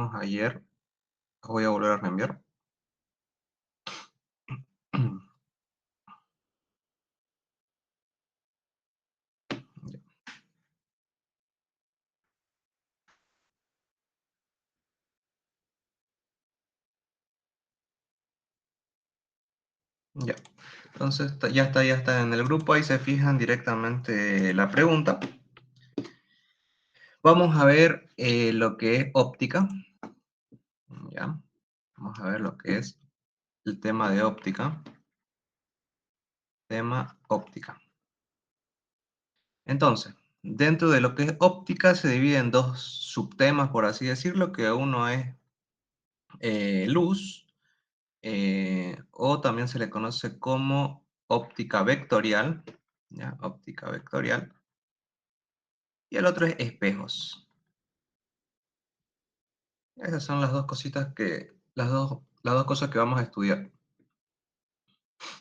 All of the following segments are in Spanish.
hicimos ayer. Los voy a volver a reenviar. Ya. Entonces ya está en el grupo. Ahí se fijan directamente la pregunta. Vamos a ver lo que es óptica. Ya. Vamos a ver lo que es el tema de óptica. Tema óptica. Entonces, dentro de lo que es óptica se divide en dos subtemas, por así decirlo, que uno es luz, o también se le conoce como óptica vectorial, ¿ya? Óptica vectorial, y el otro es espejos. Esas son las dos cositas las dos cosas que vamos a estudiar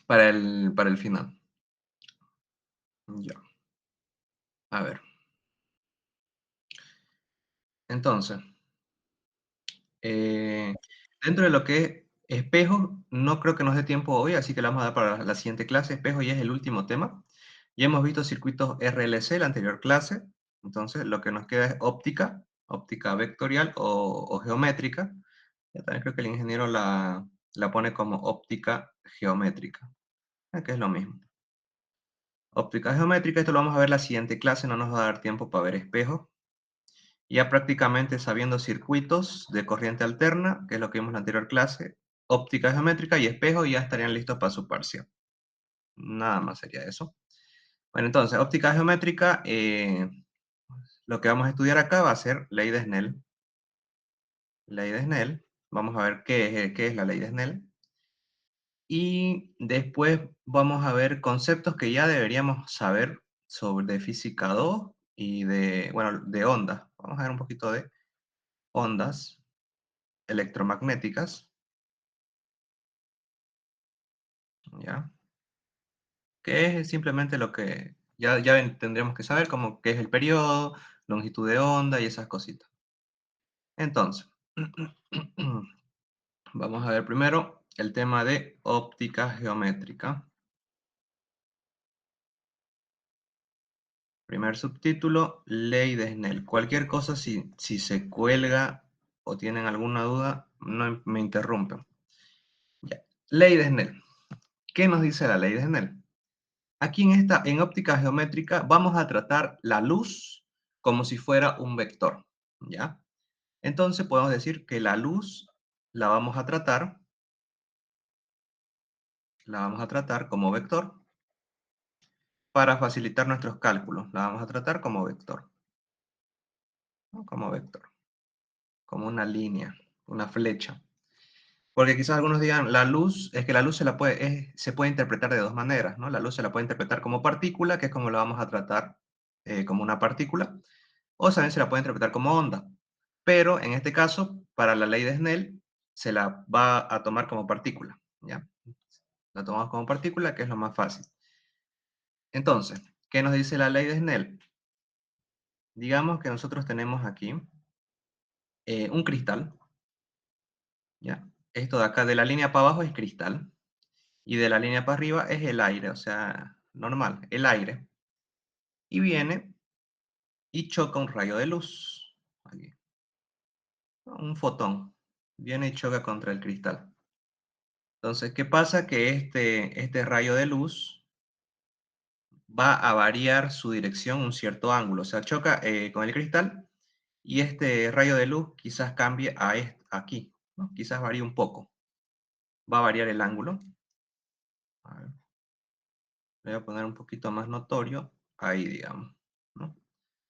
para el final. Ya, a ver. Entonces, eh, dentro de lo que es espejos, no creo que nos dé tiempo hoy, así que la vamos a dar para la siguiente clase. Espejos ya es el último tema. Ya hemos visto circuitos RLC, la anterior clase. Entonces, lo que nos queda es óptica, óptica vectorial o geométrica. Ya también creo que el ingeniero la pone como óptica geométrica, que es lo mismo. Óptica geométrica, esto lo vamos a ver la siguiente clase, no nos va a dar tiempo para ver espejos. Ya prácticamente sabiendo circuitos de corriente alterna, que es lo que vimos en la anterior clase, óptica geométrica y espejo ya estarían listos para su parcial. Nada más sería eso. Bueno, entonces, óptica geométrica, lo que vamos a estudiar acá va a ser ley de Snell. Ley de Snell. Vamos a ver qué es la ley de Snell. Y después vamos a ver conceptos que ya deberíamos saber sobre de física 2 y bueno, de ondas. Vamos a ver un poquito de ondas electromagnéticas, ¿ya? Que es simplemente lo que ya tendríamos que saber, como qué es el periodo, longitud de onda y esas cositas. Entonces, vamos a ver primero el tema de óptica geométrica. Primer subtítulo, ley de Snell. Cualquier cosa, si se cuelga o tienen alguna duda, no me interrumpen. Ya. Ley de Snell. ¿Qué nos dice la ley de Snell? Aquí en óptica geométrica vamos a tratar la luz como si fuera un vector, ¿ya? Entonces podemos decir que la luz la vamos a tratar como vector para facilitar nuestros cálculos. La vamos a tratar como vector, ¿no? Como vector, como una línea, una flecha. Porque quizás algunos digan, es que la luz se puede interpretar de dos maneras, ¿no? La luz se la puede interpretar como partícula, que es como la vamos a tratar como una partícula, o también se la puede interpretar como onda. Pero en este caso, para la ley de Snell, se la va a tomar como partícula, ¿ya? La tomamos como partícula, que es lo más fácil. Entonces, ¿qué nos dice la ley de Snell? Digamos que nosotros tenemos aquí un cristal, ¿ya? Esto de acá, de la línea para abajo es cristal, y de la línea para arriba es el aire, o sea, normal, el aire. Y viene y choca un rayo de luz, aquí, un fotón, viene y choca contra el cristal. Entonces, ¿qué pasa? Que este rayo de luz va a variar su dirección un cierto ángulo, o sea, choca con el cristal y este rayo de luz quizás cambie aquí, ¿no? Quizás varíe un poco, va a variar el ángulo. A ver, voy a poner un poquito más notorio, ahí digamos, ¿no?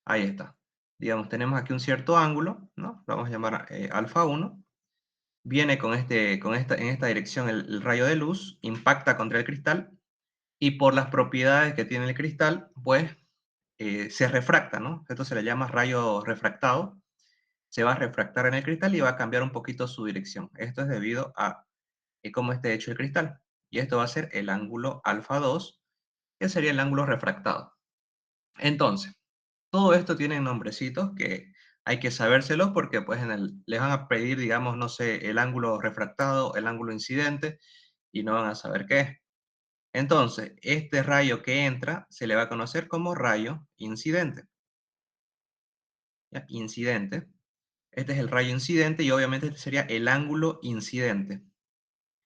Ahí está. Digamos, tenemos aquí un cierto ángulo, ¿no? Lo vamos a llamar alfa 1. Viene en esta dirección el rayo de luz, impacta contra el cristal y por las propiedades que tiene el cristal, pues se refracta, ¿no? Esto se le llama rayo refractado. Se va a refractar en el cristal y va a cambiar un poquito su dirección. Esto es debido a cómo esté hecho el cristal. Y esto va a ser el ángulo alfa 2, que sería el ángulo refractado. Entonces, todo esto tiene nombrecitos que Hay que sabérselos porque pues les van a pedir, digamos, no sé, el ángulo refractado, el ángulo incidente, y no van a saber qué es. Entonces, este rayo que entra se le va a conocer como rayo incidente. ¿Ya? Incidente. Este es el rayo incidente y obviamente este sería el ángulo incidente.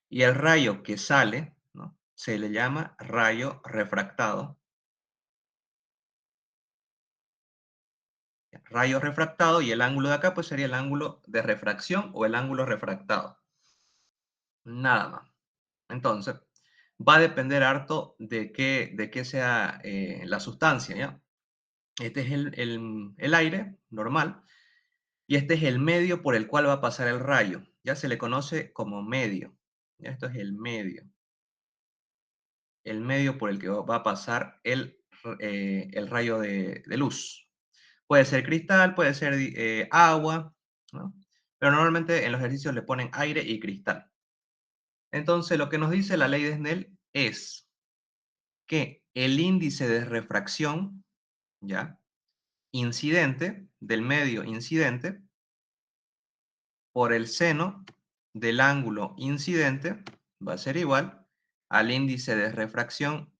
Y el rayo que sale, ¿no? Se le llama rayo refractado. Rayo refractado, y el ángulo de acá pues sería el ángulo de refracción o el ángulo refractado. Nada más. Entonces, va a depender harto de qué sea la sustancia, ¿ya? Este es el aire normal y este es el medio por el cual va a pasar el rayo. Ya se le conoce como medio. ¿Ya? Esto es el medio por el que va a pasar el rayo de luz. Puede ser cristal, puede ser agua, ¿no? Pero normalmente en los ejercicios le ponen aire y cristal. Entonces, lo que nos dice la ley de Snell es que el índice de refracción, ¿ya? Incidente, del medio incidente, por el seno del ángulo incidente va a ser igual al índice de refracción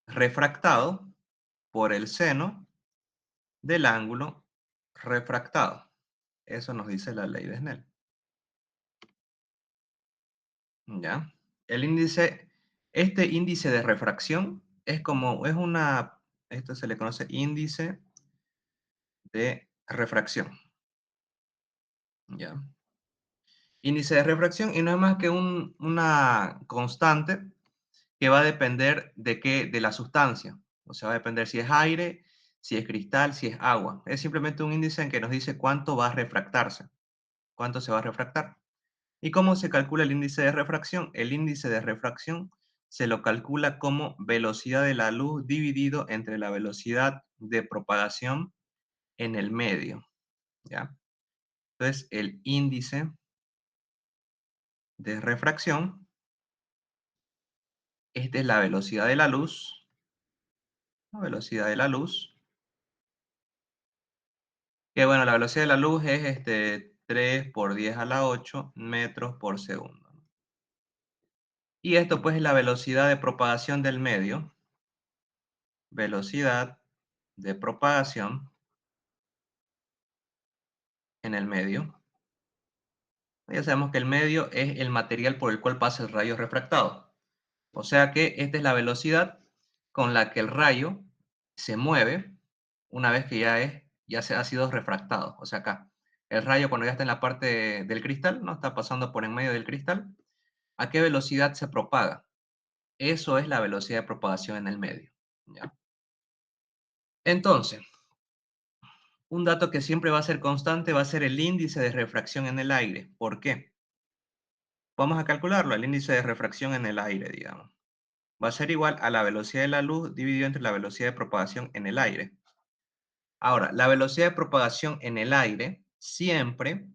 refractado por el seno del ángulo refractado. Eso nos dice la ley de Snell. ¿Ya? Este índice de refracción esto se le conoce índice de refracción. ¿Ya? Índice de refracción y no es más que una constante que va a depender de la sustancia. O sea, va a depender si es aire, si es cristal, si es agua. Es simplemente un índice en que nos dice cuánto va a refractarse, cuánto se va a refractar. ¿Y cómo se calcula el índice de refracción? El índice de refracción se lo calcula como velocidad de la luz dividido entre la velocidad de propagación en el medio, ¿ya? Entonces, el índice de refracción, esta es la velocidad de la luz, la velocidad de la luz, que bueno, la velocidad de la luz es 3 por 10 a la 8 metros por segundo. Y esto pues es la velocidad de propagación del medio, velocidad de propagación en el medio. Ya sabemos que el medio es el material por el cual pasa el rayo refractado. O sea que esta es la velocidad con la que el rayo se mueve una vez que ya se ha sido refractado. O sea, acá, el rayo cuando ya está en la parte del cristal, ¿no? Está pasando por en medio del cristal, ¿a qué velocidad se propaga? Eso es la velocidad de propagación en el medio, ¿ya? Entonces, un dato que siempre va a ser constante va a ser el índice de refracción en el aire. ¿Por qué? Vamos a calcularlo, el índice de refracción en el aire, digamos. Va a ser igual a la velocidad de la luz dividido entre la velocidad de propagación en el aire. Ahora, la velocidad de propagación en el aire siempre,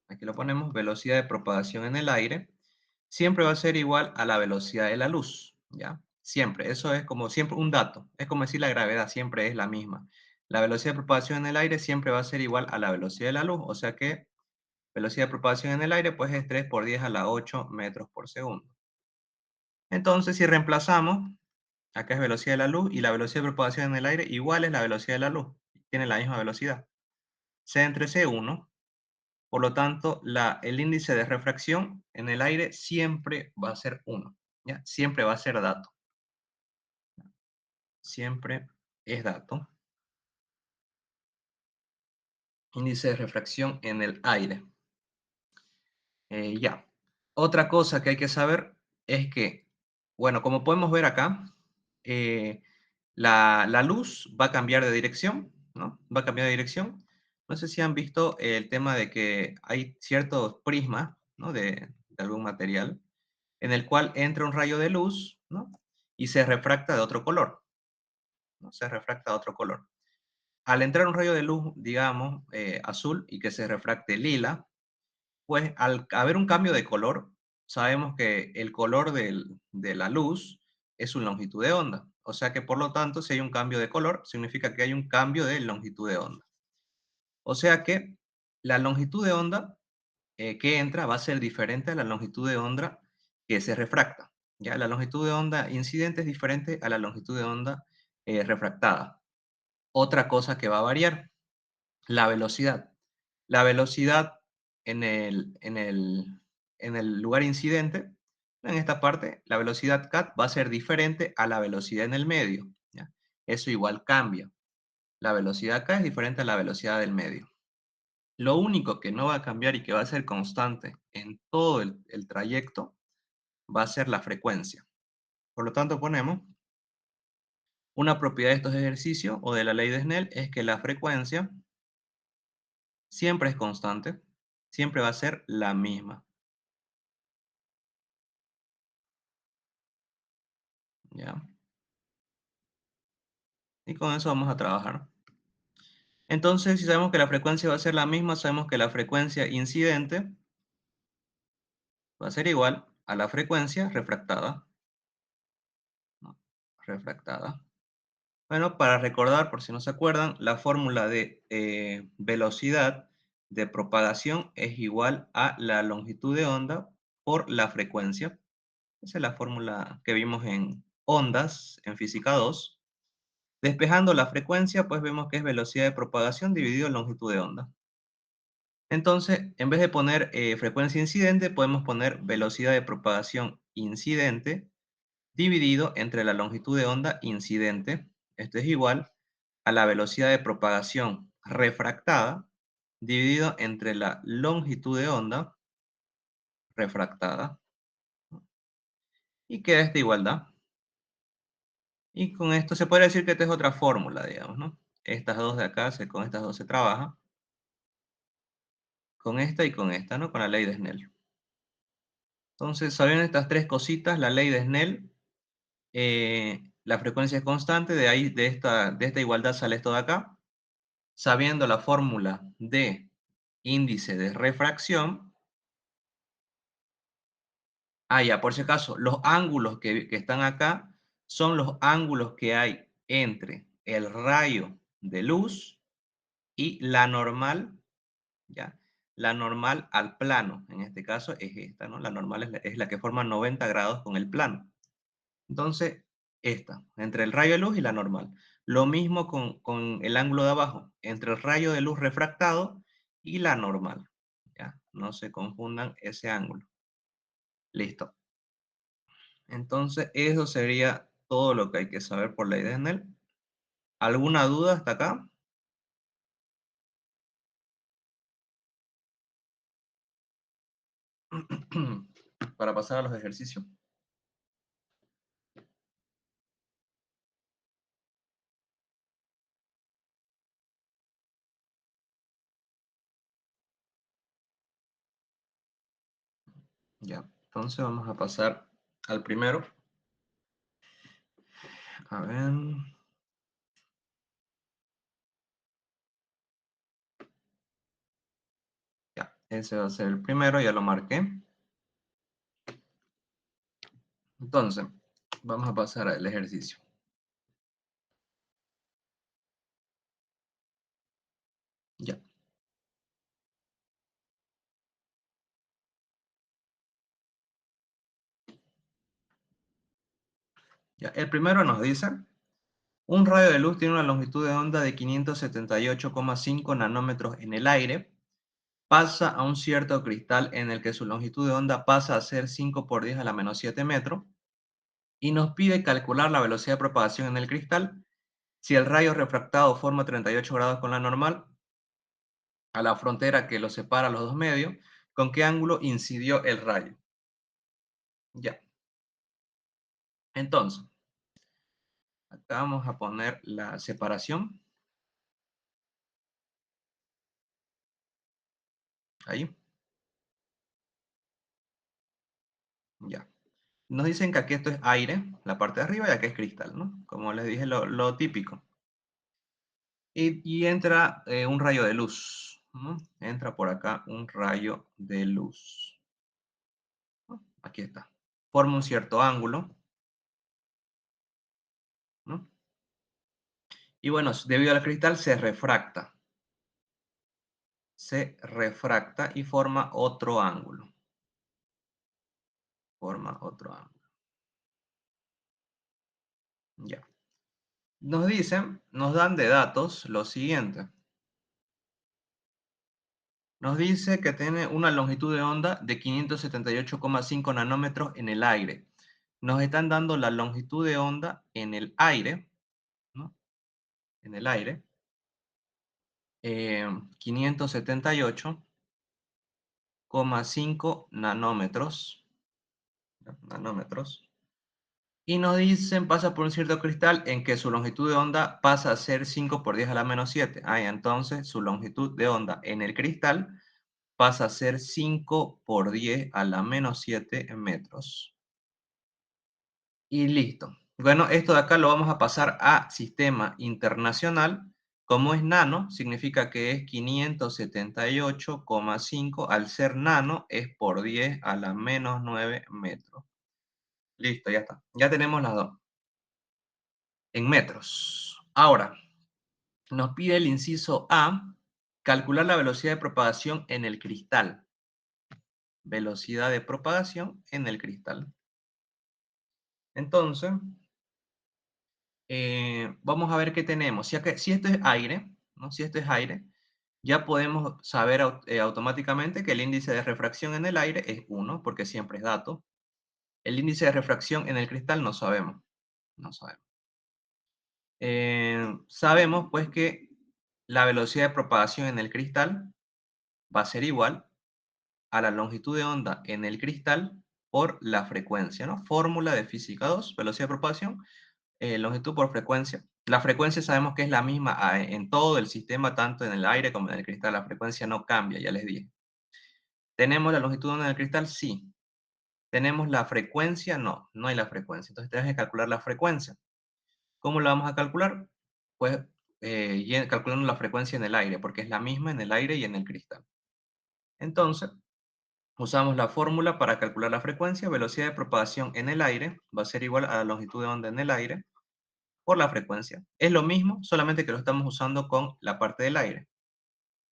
aquí lo ponemos, velocidad de propagación en el aire, siempre va a ser igual a la velocidad de la luz, ¿ya? Siempre, eso es como siempre un dato, es como decir la gravedad, siempre es la misma. La velocidad de propagación en el aire siempre va a ser igual a la velocidad de la luz, o sea que velocidad de propagación en el aire pues es 3 por 10 a la 8 metros por segundo. Entonces, si reemplazamos, acá es velocidad de la luz y la velocidad de propagación en el aire igual es la velocidad de la luz, tiene la misma velocidad. C entre C1. Por lo tanto, el índice de refracción en el aire siempre va a ser 1, ¿ya? Siempre va a ser dato. Siempre es dato. Índice de refracción en el aire. Ya. Otra cosa que hay que saber es que, bueno, como podemos ver acá, eh, la luz va a cambiar de dirección, ¿no? Va a cambiar de dirección. No sé si han visto el tema de que hay ciertos prismas, ¿no? De algún material en el cual entra un rayo de luz, ¿no? Y se refracta de otro color, ¿no? Se refracta de otro color. Al entrar un rayo de luz, digamos, azul y que se refracte lila, pues al haber un cambio de color, sabemos que el color de la luz es su longitud de onda. O sea que, por lo tanto, si hay un cambio de color, significa que hay un cambio de longitud de onda. O sea que la longitud de onda que entra va a ser diferente a la longitud de onda que se refracta. ¿Ya? La longitud de onda incidente es diferente a la longitud de onda refractada. Otra cosa que va a variar, la velocidad. La velocidad en el lugar incidente, en esta parte, la velocidad cat va a ser diferente a la velocidad en el medio. ¿Ya? Eso igual cambia. La velocidad acá es diferente a la velocidad del medio. Lo único que no va a cambiar y que va a ser constante en todo el trayecto va a ser la frecuencia. Por lo tanto, ponemos una propiedad de estos ejercicios o de la ley de Snell es que la frecuencia siempre es constante, siempre va a ser la misma. ¿Ya? Y con eso vamos a trabajar. Entonces, si sabemos que la frecuencia va a ser la misma, sabemos que la frecuencia incidente va a ser igual a la frecuencia refractada. ¿No? Refractada. Bueno, para recordar, por si no se acuerdan, la fórmula de velocidad de propagación es igual a la longitud de onda por la frecuencia. Esa es la fórmula que vimos en ondas, en física 2. Despejando la frecuencia, pues vemos que es velocidad de propagación dividido en longitud de onda. Entonces, en vez de poner frecuencia incidente, podemos poner velocidad de propagación incidente dividido entre la longitud de onda incidente. Esto es igual a la velocidad de propagación refractada dividido entre la longitud de onda refractada. Y queda esta igualdad. Y con esto se puede decir que esta es otra fórmula, digamos, ¿no? Estas dos de acá, con estas dos se trabaja. Con esta y con esta, ¿no? Con la ley de Snell. Entonces, sabiendo estas tres cositas, la ley de Snell, la frecuencia es constante, de ahí, de esta igualdad sale esto de acá. Sabiendo la fórmula de índice de refracción, ya, por si acaso, los ángulos que están acá son los ángulos que hay entre el rayo de luz y la normal, ¿ya? La normal al plano, en este caso es esta, ¿no? La normal es la que forma 90 grados con el plano. Entonces, esta, entre el rayo de luz y la normal. Lo mismo con el ángulo de abajo, entre el rayo de luz refractado y la normal. ¿Ya? No se confundan ese ángulo. Listo. Entonces, eso sería todo lo que hay que saber por ley de Snell. ¿Alguna duda hasta acá? Para pasar a los ejercicios. Ya, entonces vamos a pasar al primero. A ver. Ya, ese va a ser el primero, ya lo marqué. Entonces, vamos a pasar al ejercicio. Ya, ya. El primero nos dice, un rayo de luz tiene una longitud de onda de 578,5 nanómetros en el aire, pasa a un cierto cristal en el que su longitud de onda pasa a ser 5 por 10 a la menos 7 metros, y nos pide calcular la velocidad de propagación en el cristal si el rayo refractado forma 38 grados con la normal a la frontera que lo separa los dos medios, ¿con qué ángulo incidió el rayo? Ya. Entonces, acá vamos a poner la separación. Ahí. Ya. Nos dicen que aquí esto es aire, la parte de arriba, y aquí es cristal, ¿no? Como les dije, lo típico. Y entra un rayo de luz, ¿no? Entra por acá un rayo de luz. ¿No? Aquí está. Forma un cierto ángulo. Y bueno, debido al cristal se refracta. Se refracta y forma otro ángulo. Forma otro ángulo. Ya. Nos dan de datos lo siguiente. Nos dice que tiene una longitud de onda de 578,5 nanómetros en el aire. Nos están dando la longitud de onda en el aire, ¿no? En el aire. 578,5 nanómetros. Y nos dicen, pasa por un cierto cristal en que su longitud de onda pasa a ser 5 por 10 a la menos 7. Entonces su longitud de onda en el cristal pasa a ser 5 por 10 a la menos 7 metros. Y listo. Bueno, esto de acá lo vamos a pasar a sistema internacional. Como es nano, significa que es 578,5. Al ser nano, es por 10 a la menos 9 metros. Listo, ya está. Ya tenemos las dos. En metros. Ahora, nos pide el inciso A, calcular la velocidad de propagación en el cristal. Velocidad de propagación en el cristal. Entonces, vamos a ver qué tenemos. Si esto es aire, ¿no? Si esto es aire, ya podemos saber automáticamente que el índice de refracción en el aire es 1, porque siempre es dato. El índice de refracción en el cristal no sabemos. No sabemos. Sabemos pues que la velocidad de propagación en el cristal va a ser igual a la longitud de onda en el cristal por la frecuencia, ¿no? Fórmula de física 2, velocidad de propagación, longitud por frecuencia. La frecuencia sabemos que es la misma en todo el sistema, tanto en el aire como en el cristal. La frecuencia no cambia, ya les dije. ¿Tenemos la longitud de onda en el cristal? Sí. ¿Tenemos la frecuencia? No, no hay la frecuencia. Entonces tenemos que calcular la frecuencia. ¿Cómo la vamos a calcular? Pues calculando la frecuencia en el aire, porque es la misma en el aire y en el cristal. Entonces, usamos la fórmula para calcular la frecuencia. Velocidad de propagación en el aire va a ser igual a la longitud de onda en el aire por la frecuencia. Es lo mismo, solamente que lo estamos usando con la parte del aire.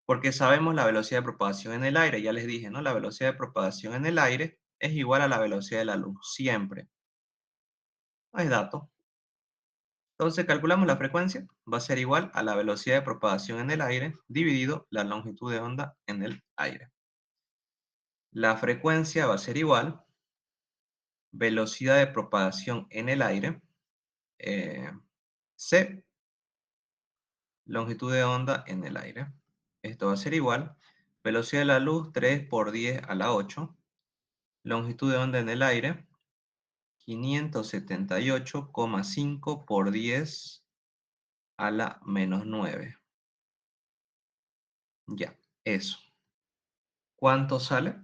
Porque sabemos la velocidad de propagación en el aire. Ya les dije, ¿no? La velocidad de propagación en el aire es igual a la velocidad de la luz, siempre. No es dato. Entonces calculamos la frecuencia, va a ser igual a la velocidad de propagación en el aire dividido la longitud de onda en el aire. La frecuencia va a ser igual velocidad de propagación en el aire, c, longitud de onda en el aire. Esto va a ser igual velocidad de la luz 3 por 10 a la 8, longitud de onda en el aire 578,5 por 10 a la menos 9. Ya, eso. ¿Cuánto sale?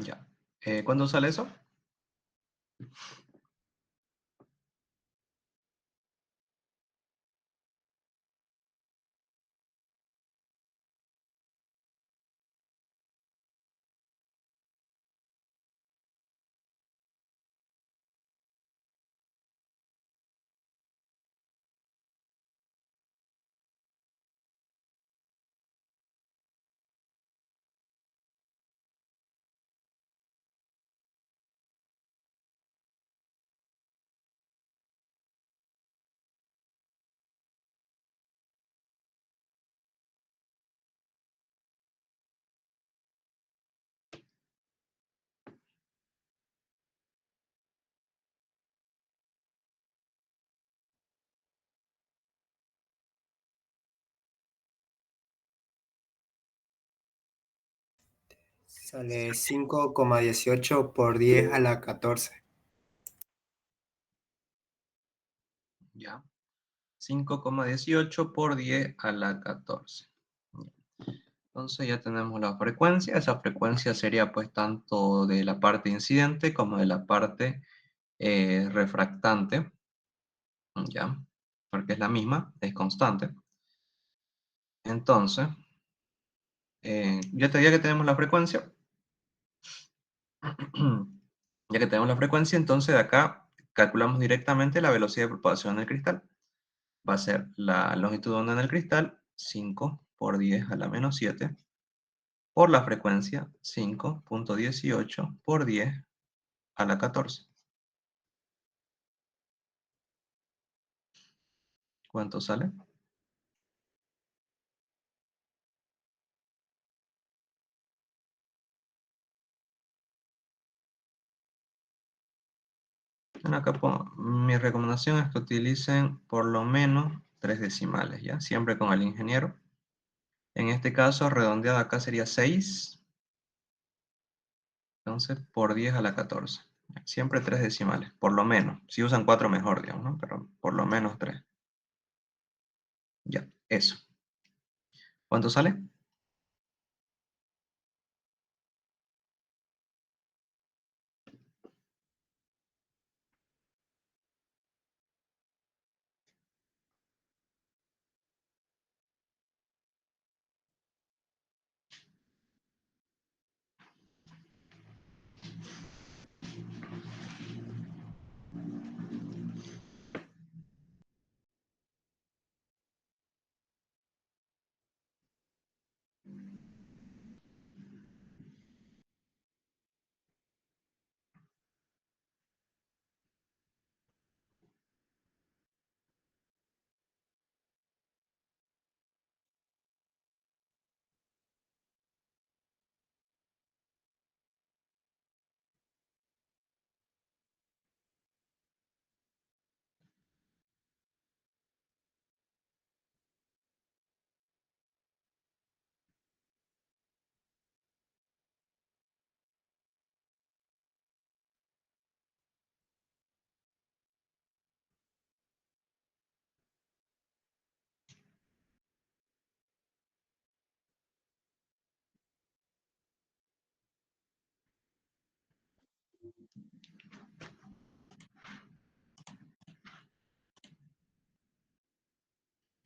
Ya. ¿Cuándo sale eso? Sale 5,18 por 10 a la 14. 5,18 por 10 a la 14. Entonces ya tenemos la frecuencia. Esa frecuencia sería pues tanto de la parte incidente como de la parte refractante, ¿ya? Porque es la misma, es constante. Entonces, ya que tenemos la frecuencia, ya que tenemos la frecuencia, entonces de acá calculamos directamente la velocidad de propagación del cristal. Va a ser la longitud de onda en el cristal, 5 por 10 a la menos 7, por la frecuencia, 5,18 por 10 a la 14. ¿Cuánto sale? Bueno, acá mi recomendación es que utilicen por lo menos 3 decimales, ¿ya? Siempre con el ingeniero. En este caso, redondeado acá sería 6, entonces por 10 a la 14. Siempre 3 decimales, por lo menos. Si usan 4 mejor, digamos, ¿no? Pero por lo menos 3. Ya, eso. ¿Cuánto sale?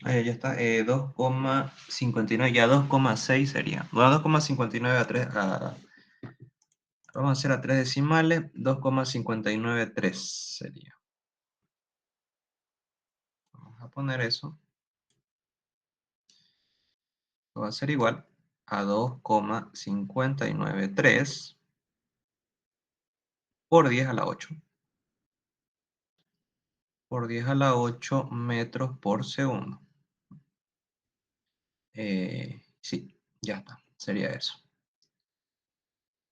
Ya está, 2,59, ya 2,6 sería. Bueno, 2,59 a 3, vamos a hacer a 3 decimales, 2,593 sería. Vamos a poner eso. Va a ser igual a 2,593 por 10 a la 8. Por 10 a la 8 metros por segundo. Sí, ya está, sería eso.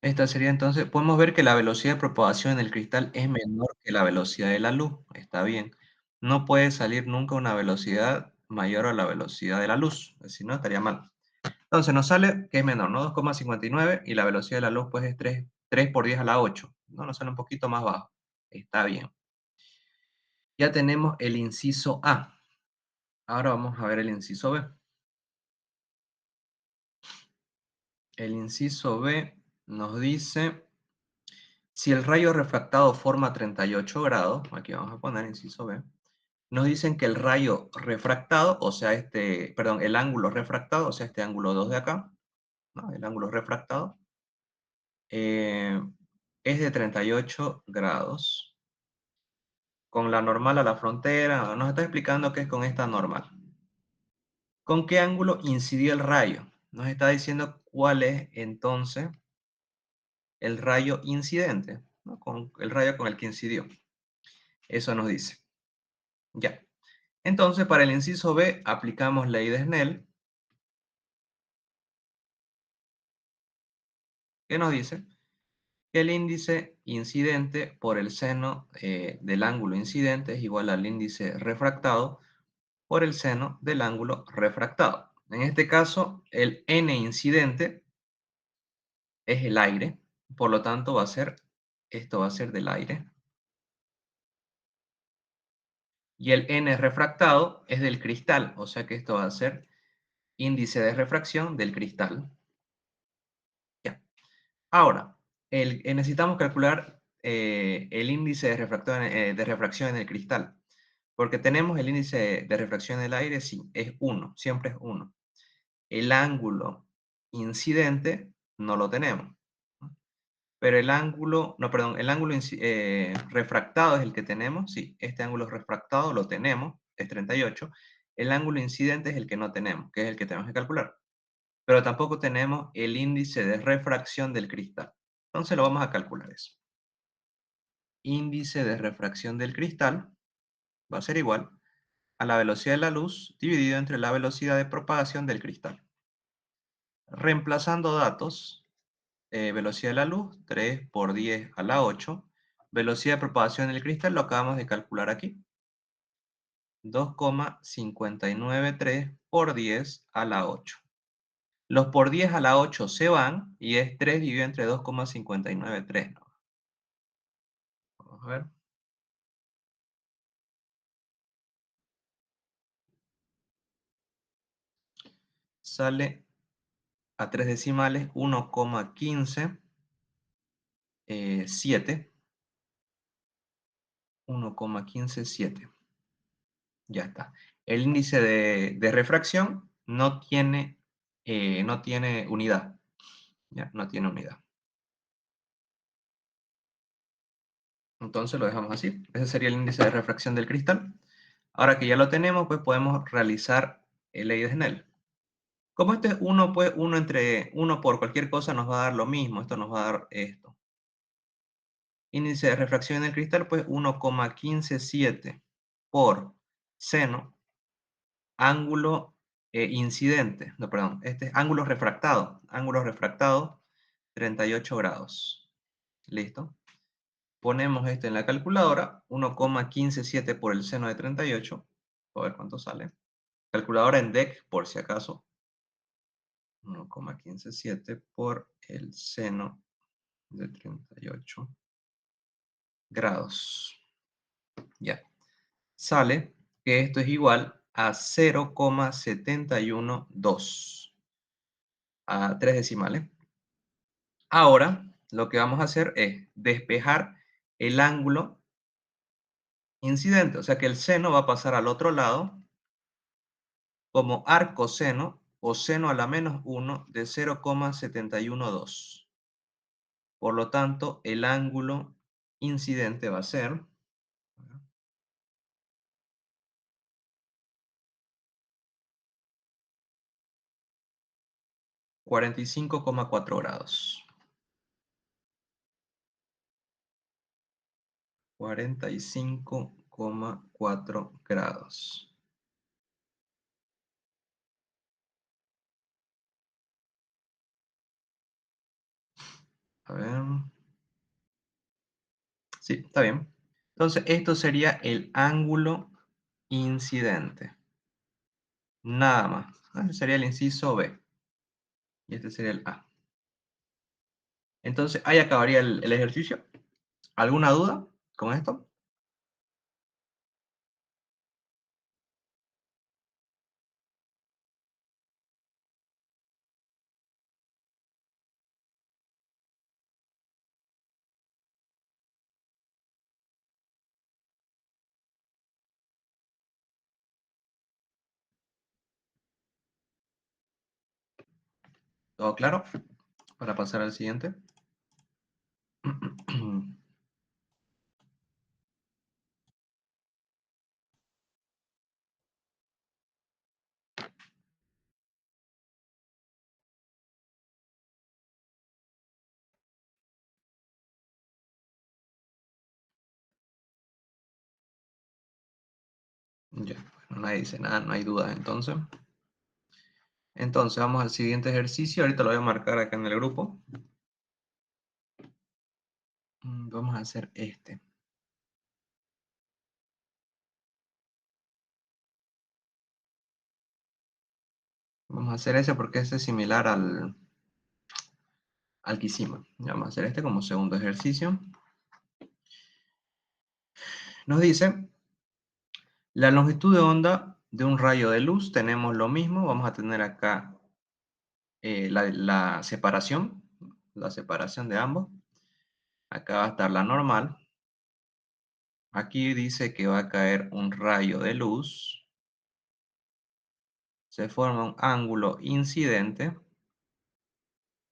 Esta sería entonces, podemos ver que la velocidad de propagación en el cristal es menor que la velocidad de la luz. Está bien. No puede salir nunca una velocidad mayor a la velocidad de la luz, si no estaría mal. Entonces nos sale que es menor, ¿no? 2,59 y la velocidad de la luz pues es 3 por 10 a la 8. ¿No? Nos sale un poquito más bajo. Está bien. Ya tenemos el inciso A. Ahora vamos a ver el inciso B. El inciso B nos dice, si el rayo refractado forma 38 grados, aquí vamos a poner inciso B, nos dicen que el rayo refractado, o sea, el ángulo refractado, o sea, este ángulo 2 de acá, ¿no? El ángulo refractado, eh, es de 38 grados. Con la normal a la frontera, nos está explicando qué es con esta normal. ¿Con qué ángulo incidió el rayo? Nos está diciendo cuál es entonces el rayo incidente, ¿no? Con el rayo con el que incidió. Eso nos dice. Ya. Entonces, para el inciso B, aplicamos ley de Snell, que nos dice que el índice incidente por el seno del ángulo incidente es igual al índice refractado por el seno del ángulo refractado. En este caso, el n incidente es el aire, por lo tanto esto va a ser del aire, Y el n refractado es del cristal, o sea que esto va a ser índice de refracción del cristal. Ya. Ahora, necesitamos calcular el índice de refracción en el cristal. Porque tenemos el índice de refracción del aire, sí, es 1, siempre es 1. El ángulo incidente no lo tenemos, ¿no? Pero el ángulo, no, perdón, el ángulo refractado es el que tenemos, sí, este ángulo refractado lo tenemos, es 38. El ángulo incidente es el que no tenemos, que es el que tenemos que calcular. Pero tampoco tenemos el índice de refracción del cristal. Entonces lo vamos a calcular eso. Índice de refracción del cristal va a ser igual a la velocidad de la luz dividido entre la velocidad de propagación del cristal. Reemplazando datos, velocidad de la luz, 3 por 10 a la 8. Velocidad de propagación del cristal lo acabamos de calcular aquí. 2,593 por 10 a la 8. Los por 10 a la 8 se van y es 3 dividido entre 2,593, ¿no? Vamos a ver. Sale a 3 decimales 1,157. 1,157. Ya está. El índice de refracción no tiene unidad. ¿Ya? No tiene unidad. Entonces lo dejamos así. Ese sería el índice de refracción del cristal. Ahora que ya lo tenemos, pues podemos realizar ley de Snell. Como este es 1, pues 1 entre 1 por cualquier cosa nos va a dar lo mismo. Esto nos va a dar esto. Índice de refracción en el cristal, pues 1,157 por seno ángulo incidente, no, perdón, este es ángulo refractado 38 grados. ¿Listo? Ponemos esto en la calculadora, 1,157 por el seno de 38, a ver cuánto sale. Calculadora en DEC, por si acaso. 1,157 por el seno de 38 grados. Ya. Sale que esto es igual a 0,712 a 3 decimales. Ahora, lo que vamos a hacer es despejar el ángulo incidente, o sea que el seno va a pasar al otro lado como arcoseno o seno a la menos 1 de 0,712. Por lo tanto, el ángulo incidente va a ser 45,4 grados. 45,4 grados. A ver. Sí, está bien. Entonces, esto sería el ángulo incidente. Nada más. Este sería el inciso B. Y este sería el A. Entonces, ahí acabaría el ejercicio. ¿Alguna duda con esto? ¿Todo claro? Para pasar al siguiente. Ya, bueno, nadie dice nada, no hay dudas entonces. Entonces, vamos al siguiente ejercicio. Ahorita lo voy a marcar acá en el grupo. Vamos a hacer este. Vamos a hacer ese porque este es similar al que hicimos. Vamos a hacer este como segundo ejercicio. Nos dice, La longitud de onda de un rayo de luz tenemos lo mismo. Vamos a tener acá la separación de ambos. Acá va a estar la normal. Aquí dice que va a caer un rayo de luz. Se forma un ángulo incidente,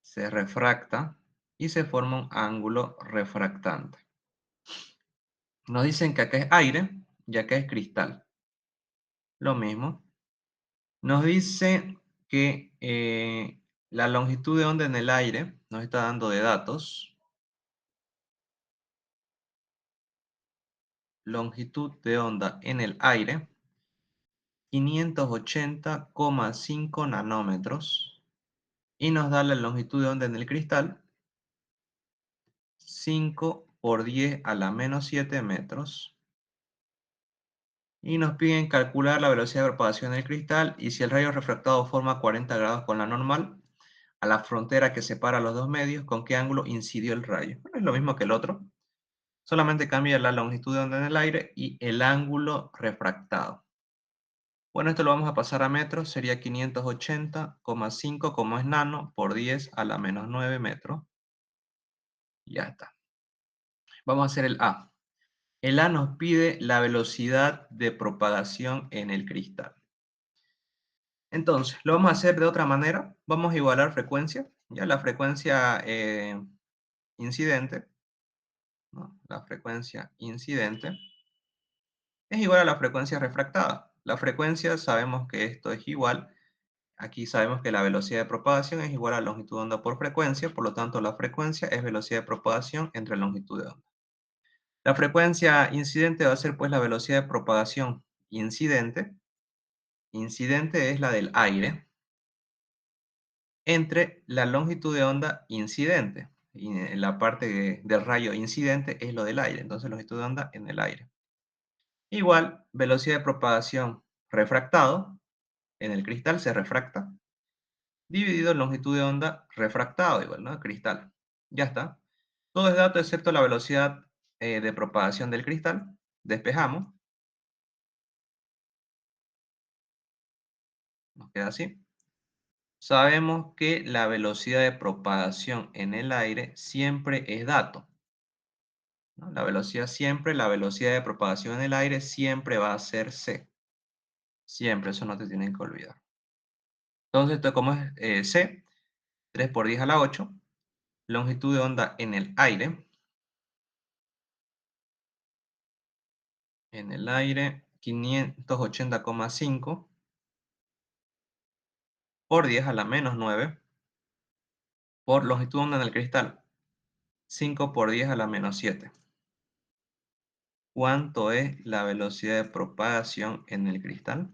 se refracta y se forma un ángulo refractante. Nos dicen que acá es aire y acá es cristal. Lo mismo. Nos dice que la longitud de onda en el aire nos está dando de datos. Longitud de onda en el aire, 580,5 nanómetros. Y nos da la longitud de onda en el cristal, 5 por 10 a la menos 7 metros. Y nos piden calcular la velocidad de propagación del cristal y si el rayo refractado forma 40 grados con la normal, a la frontera que separa los dos medios, ¿con qué ángulo incidió el rayo? Bueno, es lo mismo que el otro, solamente cambia la longitud de onda en el aire y el ángulo refractado. Bueno, esto lo vamos a pasar a metros, sería 580,5 como es nano por 10 a la menos 9 metros. Ya está. Vamos a hacer el A. El A nos pide la velocidad de propagación en el cristal. Entonces, lo vamos a hacer de otra manera. Vamos a igualar frecuencia. Ya la frecuencia incidente, ¿no? La frecuencia incidente es igual a la frecuencia refractada. La frecuencia sabemos que esto es igual. Aquí sabemos que la velocidad de propagación es igual a longitud de onda por frecuencia. Por lo tanto, la frecuencia es velocidad de propagación entre longitud de onda. La frecuencia incidente va a ser pues la velocidad de propagación incidente. Incidente es la del aire entre la longitud de onda incidente. Y la parte del rayo incidente es lo del aire, entonces longitud de onda en el aire. Igual, velocidad de propagación refractado, en el cristal se refracta, dividido en longitud de onda refractado, igual, ¿no? Cristal. Ya está. Todo es dato excepto la velocidad de propagación del cristal. Despejamos. Nos queda así. Sabemos que la velocidad de propagación en el aire siempre es dato, ¿no? La velocidad de propagación en el aire siempre va a ser c. Siempre, eso no te tienen que olvidar. Entonces, esto como es c, 3 por 10 a la 8, longitud de onda en el aire 580,5 por 10 a la menos 9 por longitud de onda en el cristal, 5 por 10 a la menos 7. ¿Cuánto es la velocidad de propagación en el cristal?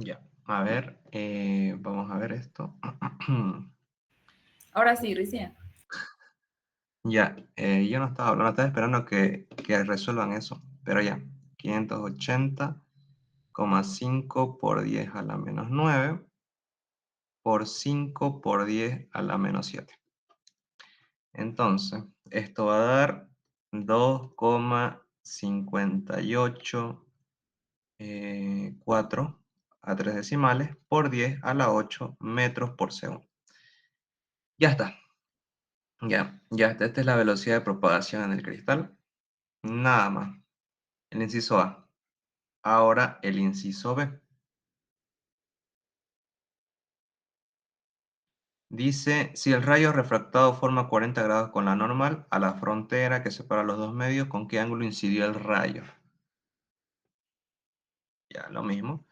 Ya, a ver, vamos a ver esto. Ahora sí, recién. Ya, yo no estaba hablando, estaba esperando que resuelvan eso, pero ya, 580,5 por 10 a la menos 9 por 5 por 10 a la menos 7. Entonces, esto va a dar 2,58 4 a 3 decimales por 10 a la 8 metros por segundo. Ya está, ya está. Esta es la velocidad de propagación en el cristal. Nada más. El inciso A. Ahora el inciso B. Dice, si el rayo refractado forma 40 grados con la normal, a la frontera que separa los dos medios, ¿con qué ángulo incidió el rayo? Ya, lo mismo.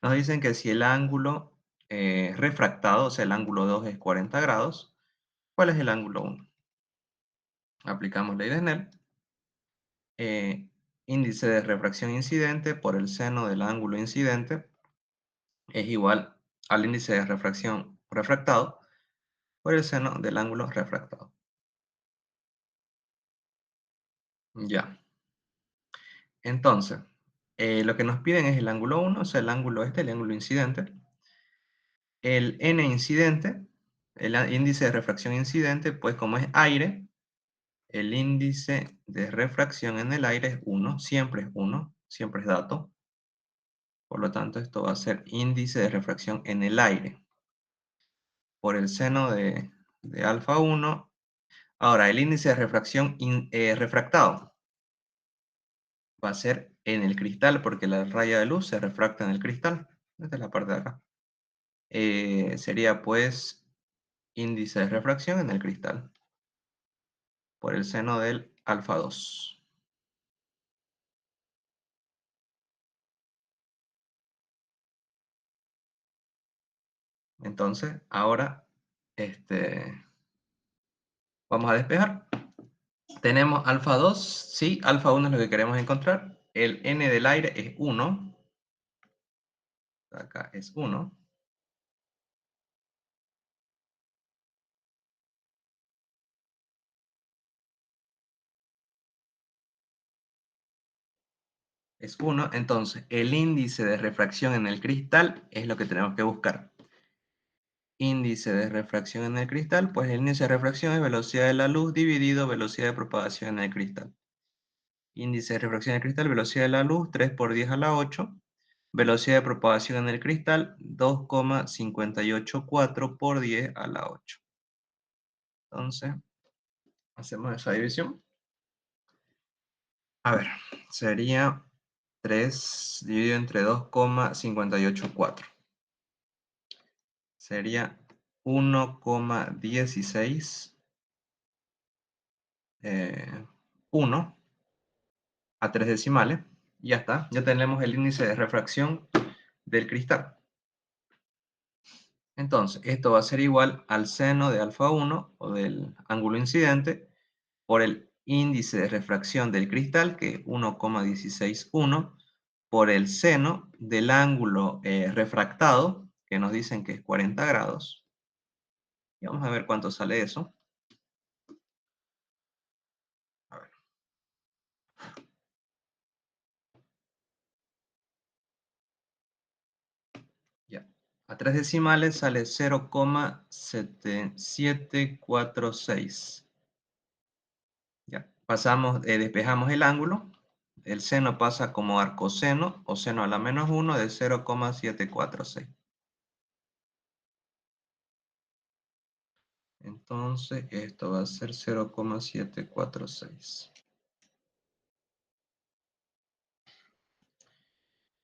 Nos dicen que si el ángulo refractado, o sea, el ángulo 2 es 40 grados, ¿cuál es el ángulo 1? Aplicamos ley de Snell. eh, Índice de refracción incidente por el seno del ángulo incidente es igual al índice de refracción refractado por el seno del ángulo refractado. Ya. Entonces, lo que nos piden es el ángulo 1, o sea, el ángulo este, el ángulo incidente. El n incidente, el índice de refracción incidente, pues como es aire, el índice de refracción en el aire es 1, siempre es dato. Por lo tanto, esto va a ser índice de refracción en el aire por el seno de alfa 1. Ahora, el índice de refracción refractado va a ser en el cristal porque la raya de luz se refracta en el cristal. Esta es la parte de acá. Sería pues índice de refracción en el cristal por el seno del alfa 2. Entonces, ahora vamos a despejar. Tenemos alfa 2, sí, alfa 1 es lo que queremos encontrar. El n del aire es 1. Acá es 1. Es 1. Entonces, el índice de refracción en el cristal es lo que tenemos que buscar. Índice de refracción en el cristal, pues el índice de refracción es velocidad de la luz dividido velocidad de propagación en el cristal. Índice de refracción en el cristal, velocidad de la luz, 3 por 10 a la 8. Velocidad de propagación en el cristal, 2,584 por 10 a la 8. Entonces, hacemos esa división. A ver, sería 3 dividido entre 2,584. Sería 1,16 1 a 3 decimales. Ya está, ya tenemos el índice de refracción del cristal. Entonces, esto va a ser igual al seno de alfa 1 o del ángulo incidente por el índice de refracción del cristal, que es 1,161, por el seno del ángulo refractado, que nos dicen que es 40 grados. Y vamos a ver cuánto sale eso. A ver, ya. A 3 decimales sale 0,7746. Ya. Pasamos, despejamos el ángulo. El seno pasa como arcoseno o seno a la menos 1 de 0,746. Entonces, esto va a ser 0,746.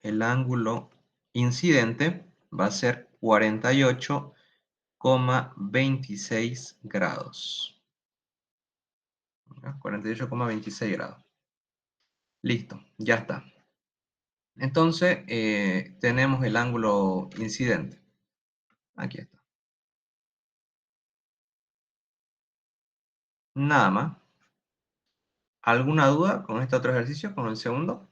El ángulo incidente va a ser 48,26 grados. 48,26 grados. Listo, ya está. Entonces, tenemos el ángulo incidente. Aquí está. Nada más. ¿Alguna duda con este otro ejercicio, con el segundo?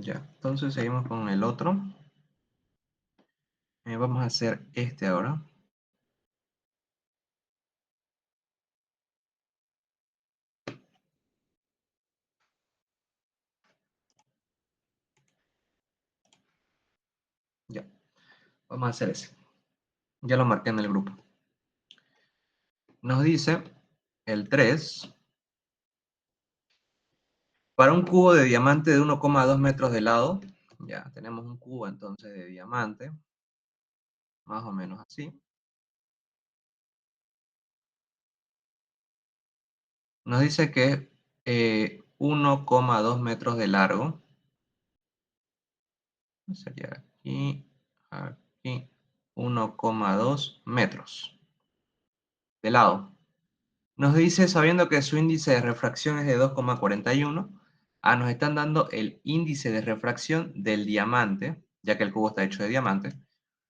Ya, entonces seguimos con el otro. Vamos a hacer este ahora. Ya, vamos a hacer ese. Ya lo marqué en el grupo. Nos dice el 3. Para un cubo de diamante de 1,2 metros de lado, ya tenemos un cubo entonces de diamante, más o menos así. Nos dice que 1,2 metros de largo. Sería aquí, aquí, 1,2 metros de lado. Nos dice, sabiendo que su índice de refracción es de 2,41, nos están dando el índice de refracción del diamante, ya que el cubo está hecho de diamante.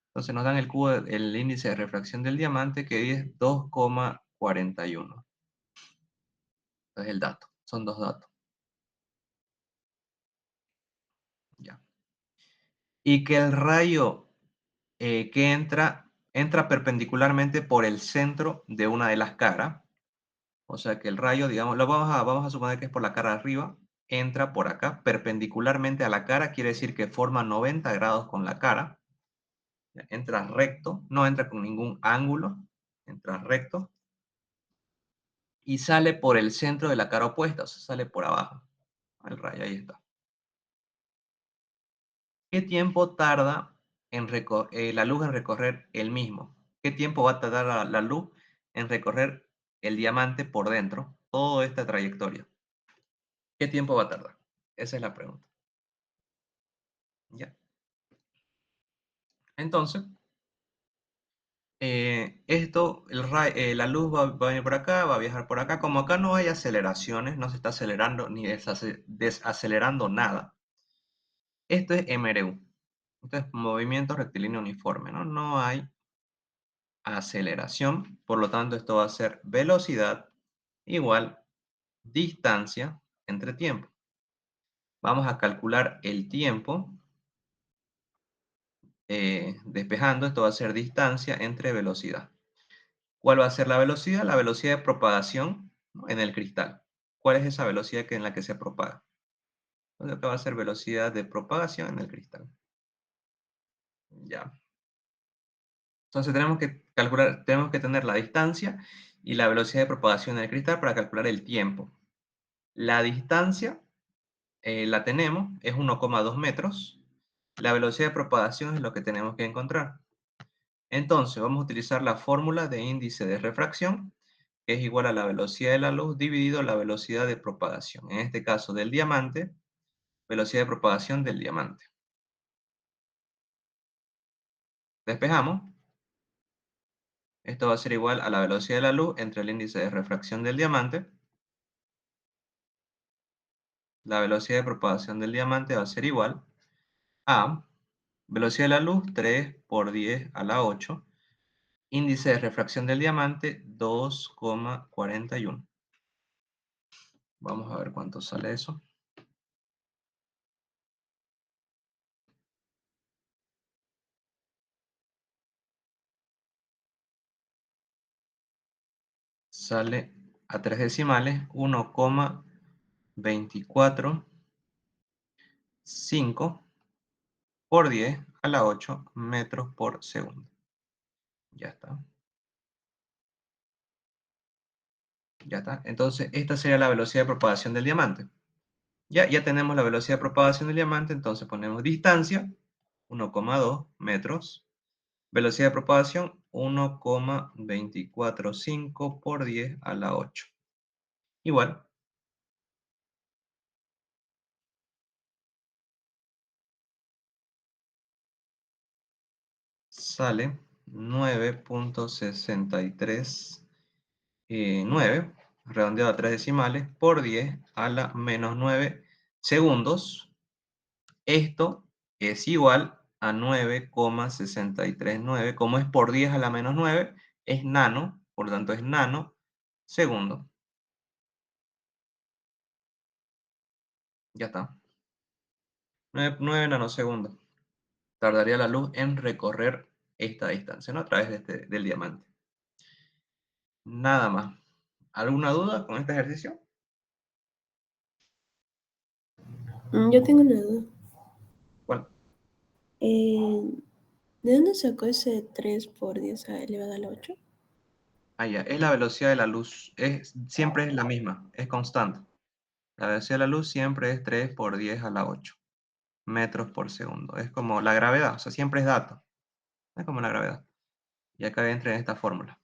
Entonces nos dan el índice de refracción del diamante, que es 2,41. Es el dato, son dos datos. Ya. Y que el rayo que entra perpendicularmente por el centro de una de las caras. O sea que el rayo, digamos, vamos a suponer que es por la cara de arriba, entra por acá, perpendicularmente a la cara, quiere decir que forma 90 grados con la cara. Entra recto, no entra con ningún ángulo, entra recto y sale por el centro de la cara opuesta, o sea, sale por abajo. El rayo, ahí está. ¿Qué tiempo tarda la luz en recorrer el mismo? ¿Qué tiempo va a tardar la luz en recorrer el diamante por dentro, toda esta trayectoria? ¿Qué tiempo va a tardar? Esa es la pregunta. ¿Ya? Entonces, la luz va a venir por acá, va a viajar por acá. Como acá no hay aceleraciones, no se está acelerando ni desacelerando nada. Esto es MRU. Esto es movimiento rectilíneo uniforme, ¿no? No hay aceleración, por lo tanto esto va a ser velocidad igual distancia entre tiempo. Vamos a calcular el tiempo despejando, esto va a ser distancia entre velocidad. ¿Cuál va a ser la velocidad? La velocidad de propagación, ¿no?, en el cristal. ¿Cuál es esa velocidad en la que se propaga? Entonces acá va a ser velocidad de propagación en el cristal. Ya. Entonces tenemos que calcular, tenemos que tener la distancia y la velocidad de propagación en el cristal para calcular el tiempo. La distancia la tenemos, es 1,2 metros. La velocidad de propagación es lo que tenemos que encontrar. Entonces vamos a utilizar la fórmula de índice de refracción, que es igual a la velocidad de la luz dividido la velocidad de propagación. En este caso del diamante, velocidad de propagación del diamante. Despejamos. Esto va a ser igual a la velocidad de la luz entre el índice de refracción del diamante. La velocidad de propagación del diamante va a ser igual a velocidad de la luz 3 por 10 a la 8. Índice de refracción del diamante 2,41. Vamos a ver cuánto sale eso. Sale a 3 decimales 1,245 por 10 a la 8 metros por segundo. Ya está. Ya está. Entonces, esta sería la velocidad de propagación del diamante. Ya tenemos la velocidad de propagación del diamante, entonces ponemos distancia, 1,2 metros. Velocidad de propagación, 1,245 por 10 a la 8. Igual, sale 9,639, redondeado a 3 decimales, por 10 a la menos 9 segundos. Esto es igual a 9,639. Como es por 10 a la menos 9, es nano, por lo tanto es nano segundo. Ya está. 9 nanosegundos tardaría la luz en recorrer esta distancia, ¿no? A través del diamante. Nada más. ¿Alguna duda con este ejercicio? Yo tengo una duda. ¿Cuál? Eh, ¿De dónde sacó ese 3 por 10 a elevado al 8? Ah, ya. Es la velocidad de la luz. Siempre es la misma, es constante. La velocidad de la luz siempre es 3 por 10 a la 8 metros por segundo. Es como la gravedad, o sea, siempre es dato. Es como la gravedad. Y acá entra en esta fórmula.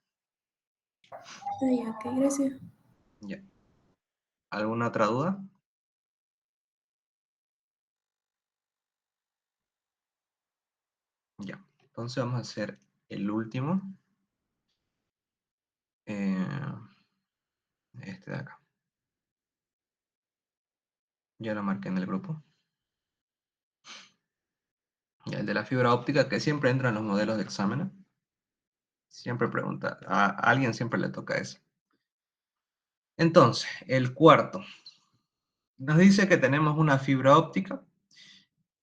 Ah, ya, ok, gracias. Ya. ¿Alguna otra duda? Ya. Entonces vamos a hacer el último. eh, este de acá. Ya lo marqué en el grupo. Ya, el de la fibra óptica, que siempre entra en los modelos de exámenes. Siempre pregunta, a alguien siempre le toca eso. Entonces, el cuarto. Nos dice que tenemos una fibra óptica.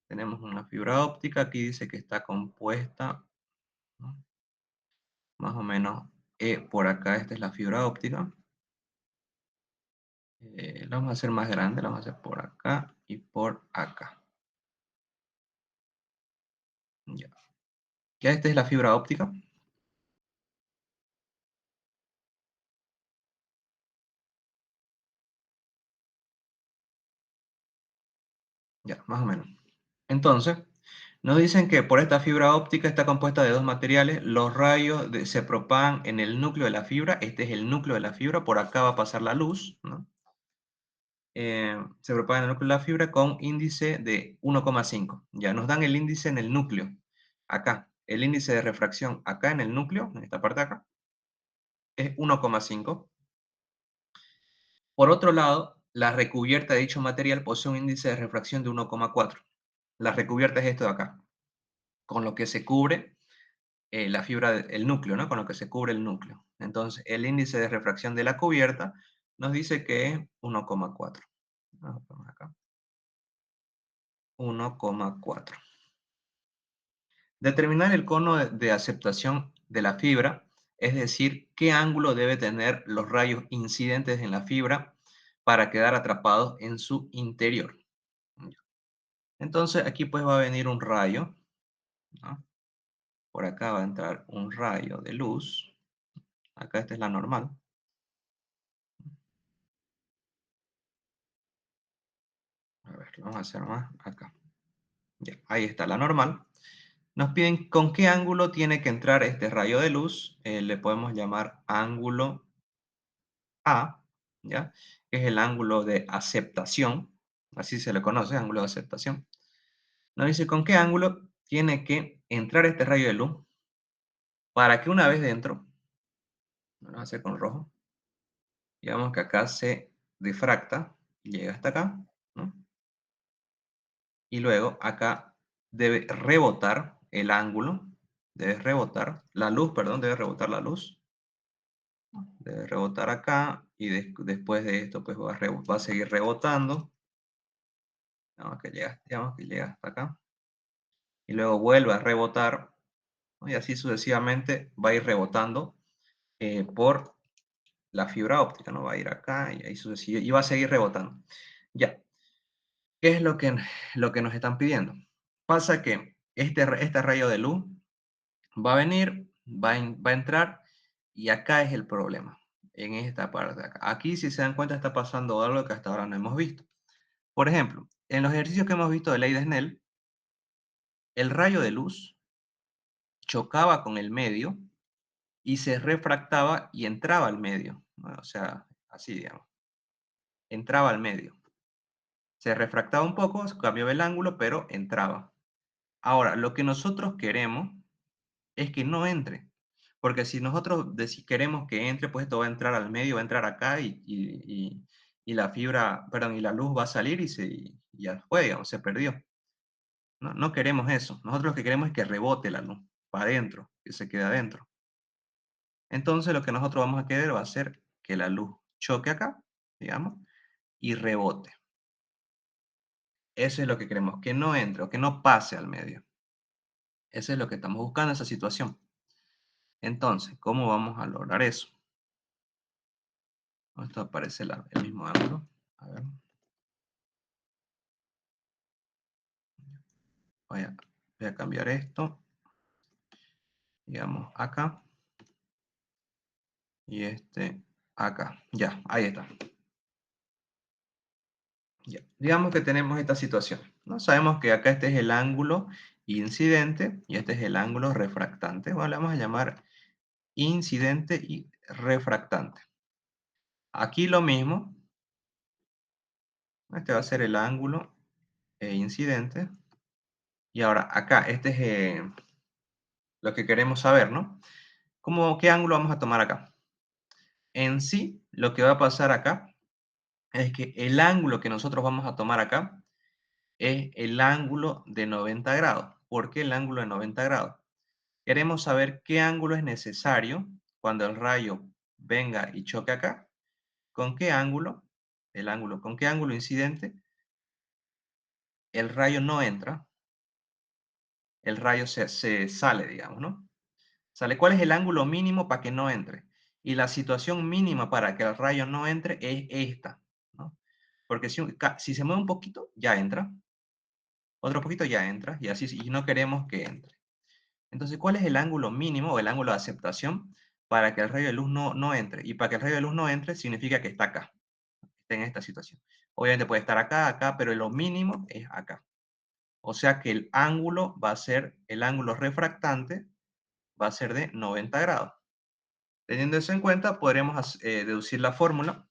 Tenemos una fibra óptica. Aquí dice que está compuesta, ¿no? Más o menos por acá. Esta es la fibra óptica. La vamos a hacer más grande. La vamos a hacer por acá y por acá. Ya. Ya esta es la fibra óptica. Ya, más o menos. Entonces, nos dicen que por esta fibra óptica está compuesta de dos materiales. Los rayos se propagan en el núcleo de la fibra. Este es el núcleo de la fibra. Por acá va a pasar la luz, ¿no? Se propaga en el núcleo de la fibra con índice de 1,5. Ya nos dan el índice en el núcleo. Acá, el índice de refracción acá en el núcleo, en esta parte de acá, es 1,5. Por otro lado, la recubierta de dicho material posee un índice de refracción de 1,4. La recubierta es esto de acá, con lo que se cubre la fibra, el núcleo, ¿no? Con lo que se cubre el núcleo. Entonces, el índice de refracción de la cubierta nos dice que es 1,4. Vamos a poner acá. 1,4. Determinar el cono de aceptación de la fibra, es decir, qué ángulo debe tener los rayos incidentes en la fibra para quedar atrapados en su interior. Entonces, aquí pues va a venir un rayo, ¿no? Por acá va a entrar un rayo de luz. Acá esta es la normal. A ver, lo vamos a hacer más acá. Ya, ahí está la normal. Nos piden con qué ángulo tiene que entrar este rayo de luz. Le podemos llamar ángulo A, ¿ya? Que es el ángulo de aceptación. Así se le conoce, ángulo de aceptación. Nos dice con qué ángulo tiene que entrar este rayo de luz para que una vez dentro, lo vamos a hacer con rojo, digamos que acá se difracta, llega hasta acá, ¿no? Y luego acá debe rebotar el ángulo, debe rebotar la luz, perdón, debe rebotar la luz, debe rebotar acá y después de esto pues va a seguir rebotando, digamos que llega hasta acá y luego vuelve a rebotar, ¿no? Y así sucesivamente va a ir rebotando por la fibra óptica, ¿no? Va a ir acá y ahí sucesivamente y va a seguir rebotando. Ya, ¿qué es lo que nos están pidiendo? Pasa que este rayo de luz va a venir, va a entrar y acá es el problema, en esta parte de acá. Aquí, si se dan cuenta, está pasando algo que hasta ahora no hemos visto. Por ejemplo, en los ejercicios que hemos visto de ley de Snell, el rayo de luz chocaba con el medio y se refractaba y entraba al medio, ¿no? O sea, así digamos, entraba al medio. Se refractaba un poco, cambiaba el ángulo, pero entraba. Ahora, lo que nosotros queremos es que no entre. Porque si nosotros queremos que entre, pues esto va a entrar al medio, va a entrar acá y la fibra, perdón, y la luz va a salir y ya fue, digamos, se perdió. No, no queremos eso. Nosotros lo que queremos es que rebote la luz para adentro, que se quede adentro. Entonces lo que nosotros vamos a querer va a ser que la luz choque acá, digamos, y rebote. Eso es lo que queremos, que no entre o que no pase al medio. Eso es lo que estamos buscando, esa situación. Entonces, ¿cómo vamos a lograr eso? Esto aparece el mismo ángulo. A ver, voy a cambiar esto, digamos, acá, y este acá. Ya, ahí está. Ya. Digamos que tenemos esta situación, ¿no? Sabemos que acá este es el ángulo incidente y este es el ángulo refractante. Bueno, le vamos a llamar incidente y refractante. Aquí lo mismo. Este va a ser el ángulo incidente. Y ahora acá, este es lo que queremos saber, ¿no? ¿Qué ángulo vamos a tomar acá? En sí, lo que va a pasar acá es que el ángulo que nosotros vamos a tomar acá es el ángulo de 90 grados. ¿Por qué el ángulo de 90 grados? Queremos saber qué ángulo es necesario cuando el rayo venga y choque acá. ¿Con qué ángulo? ¿Con qué ángulo incidente? El rayo no entra, el rayo se sale, digamos, ¿no? Sale. ¿Cuál es el ángulo mínimo para que no entre? Y la situación mínima para que el rayo no entre es esta, ¿no? Porque si se mueve un poquito, ya entra. Otro poquito ya entra. Y así, y no queremos que entre. Entonces, ¿cuál es el ángulo mínimo o el ángulo de aceptación para que el rayo de luz no entre? Y para que el rayo de luz no entre, significa que está acá, está en esta situación. Obviamente puede estar acá, acá, pero lo mínimo es acá. O sea que el ángulo va a ser, el ángulo refractante va a ser de 90 grados. Teniendo eso en cuenta, podremos deducir la fórmula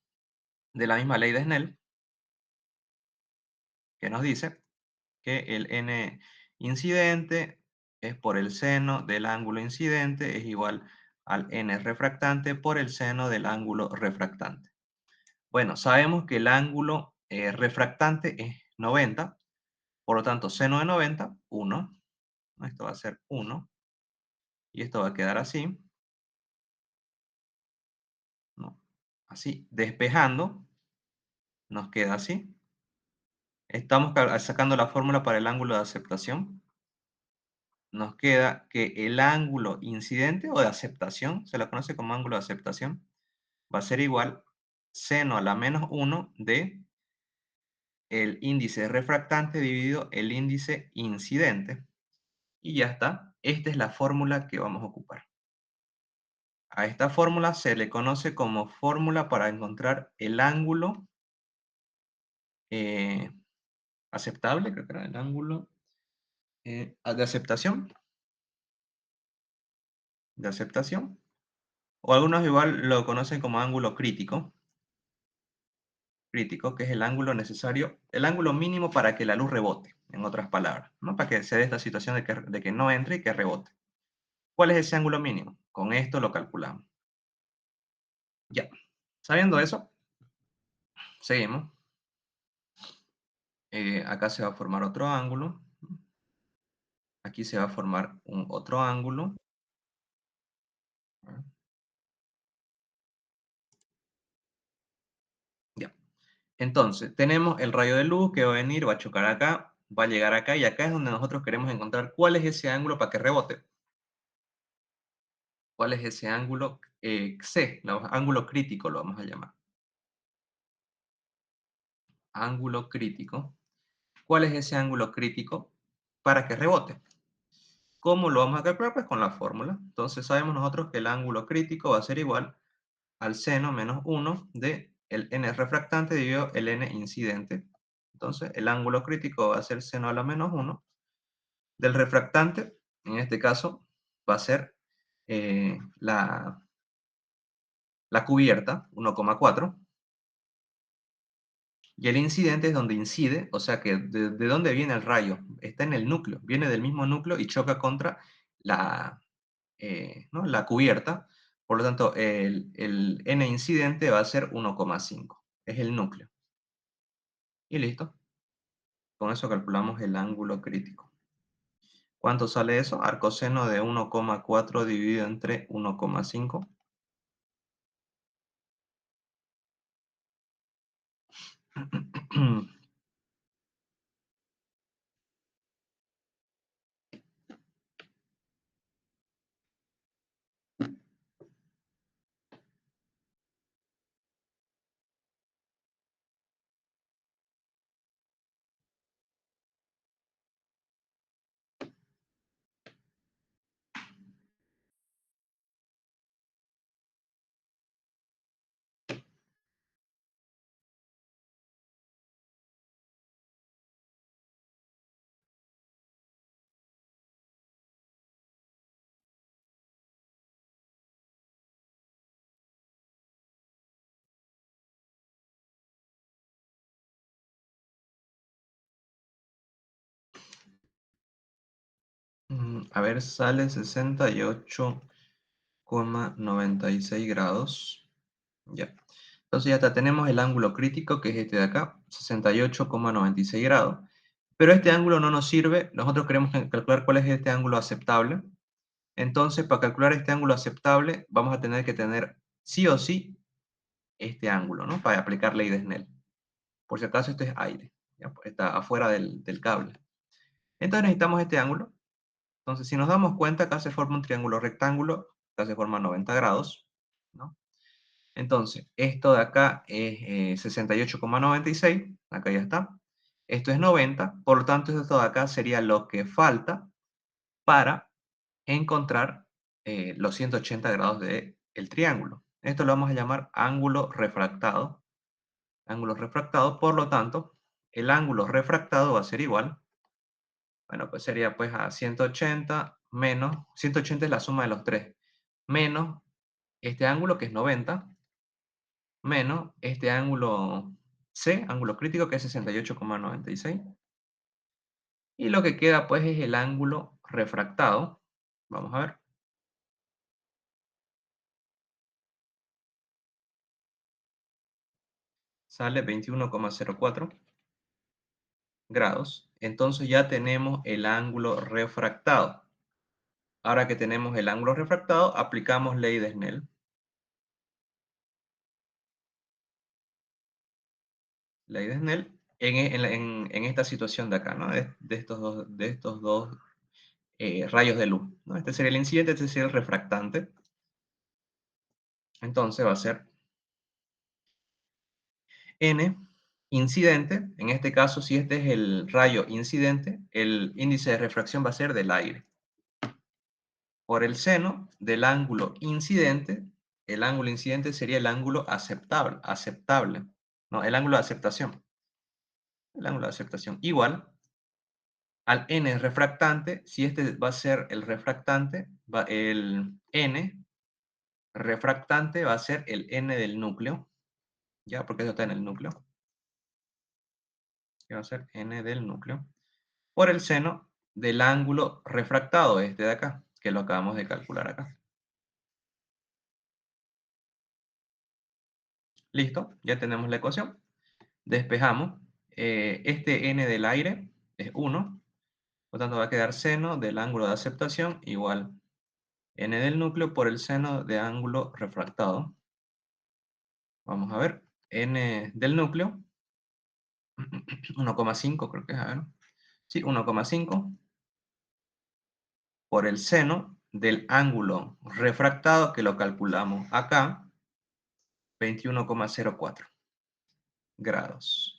de la misma ley de Snell, que nos dice que el n incidente es por el seno del ángulo incidente es igual al n refractante por el seno del ángulo refractante. Bueno, sabemos que el ángulo refractante es 90, por lo tanto, seno de 90, 1. Esto va a ser 1, y esto va a quedar así, ¿no? Así, despejando, nos queda así. Estamos sacando la fórmula para el ángulo de aceptación. Nos queda que el ángulo incidente o de aceptación, se la conoce como ángulo de aceptación, va a ser igual seno a la menos 1 de el índice refractante dividido el índice incidente. Y ya está. Esta es la fórmula que vamos a ocupar. A esta fórmula se le conoce como fórmula para encontrar el ángulo eh, aceptable, creo que era el ángulo de aceptación, o algunos igual lo conocen como ángulo crítico, que es el ángulo necesario, el ángulo mínimo para que la luz rebote, en otras palabras, ¿no? Para que se dé esta situación de que no entre y que rebote. ¿Cuál es ese ángulo mínimo? Con esto lo calculamos. Ya, sabiendo eso, seguimos. Acá se va a formar otro ángulo. Aquí se va a formar otro ángulo. Ya. Entonces, tenemos el rayo de luz que va a venir, va a chocar acá, va a llegar acá, y acá es donde nosotros queremos encontrar cuál es ese ángulo para que rebote. ¿Cuál es ese ángulo C? Ángulo crítico lo vamos a llamar. Ángulo crítico. ¿Cuál es ese ángulo crítico para que rebote? ¿Cómo lo vamos a calcular? Pues con la fórmula. Entonces sabemos nosotros que el ángulo crítico va a ser igual al seno menos 1 de el n refractante dividido el n incidente. Entonces el ángulo crítico va a ser seno a la menos 1 del refractante. En este caso va a ser la cubierta, 1,4. Y el incidente es donde incide, o sea que de dónde viene el rayo. Está en el núcleo, viene del mismo núcleo y choca contra la, ¿no? la cubierta. Por lo tanto, el n incidente va a ser 1,5. Es el núcleo. Y listo. Con eso calculamos el ángulo crítico. ¿Cuánto sale eso? Arcoseno de 1,4 dividido entre 1,5. A ver, sale 68,96 grados. Ya. Entonces ya está, tenemos el ángulo crítico, que es este de acá, 68,96 grados. Pero este ángulo no nos sirve. Nosotros queremos calcular cuál es este ángulo aceptable. Entonces, para calcular este ángulo aceptable, vamos a tener que tener sí o sí este ángulo, ¿no? Para aplicar ley de Snell. Por si acaso, esto es aire. ¿Ya? Pues está afuera del cable. Entonces necesitamos este ángulo. Entonces, si nos damos cuenta, acá se forma un triángulo rectángulo, acá se forma 90 grados, ¿no? Entonces, esto de acá es 68,96, acá ya está. Esto es 90, por lo tanto, esto de acá sería lo que falta para encontrar los 180 grados del triángulo. Esto lo vamos a llamar ángulo refractado. Ángulo refractado, por lo tanto, el ángulo refractado va a ser igual. Bueno, pues sería pues a 180 menos, 180 es la suma de los tres, menos este ángulo que es 90, menos este ángulo C, ángulo crítico que es 68,96. Y lo que queda pues es el ángulo refractado. Vamos a ver. Sale 21,04 grados. Entonces ya tenemos el ángulo refractado. Ahora que tenemos el ángulo refractado, aplicamos ley de Snell. Ley de Snell en esta situación de acá, ¿no? De estos dos rayos de luz, ¿no? Este sería el incidente, este sería el refractante. Entonces va a ser N incidente. En este caso, si este es el rayo incidente, el índice de refracción va a ser del aire. Por el seno del ángulo incidente, el ángulo incidente sería el ángulo aceptable, no, el ángulo de aceptación. El ángulo de aceptación igual al n refractante. Si este va a ser el refractante, el n refractante va a ser el n del núcleo, ya, porque eso está en el núcleo, que va a ser n del núcleo, por el seno del ángulo refractado, este de acá, que lo acabamos de calcular acá. Listo, ya tenemos la ecuación. Despejamos. Este n del aire es 1, por lo tanto va a quedar seno del ángulo de aceptación igual n del núcleo por el seno de ángulo refractado. Vamos a ver, n del núcleo, 1,5 creo que es, a ver. Sí, 1,5 por el seno del ángulo refractado, que lo calculamos acá, 21,04 grados.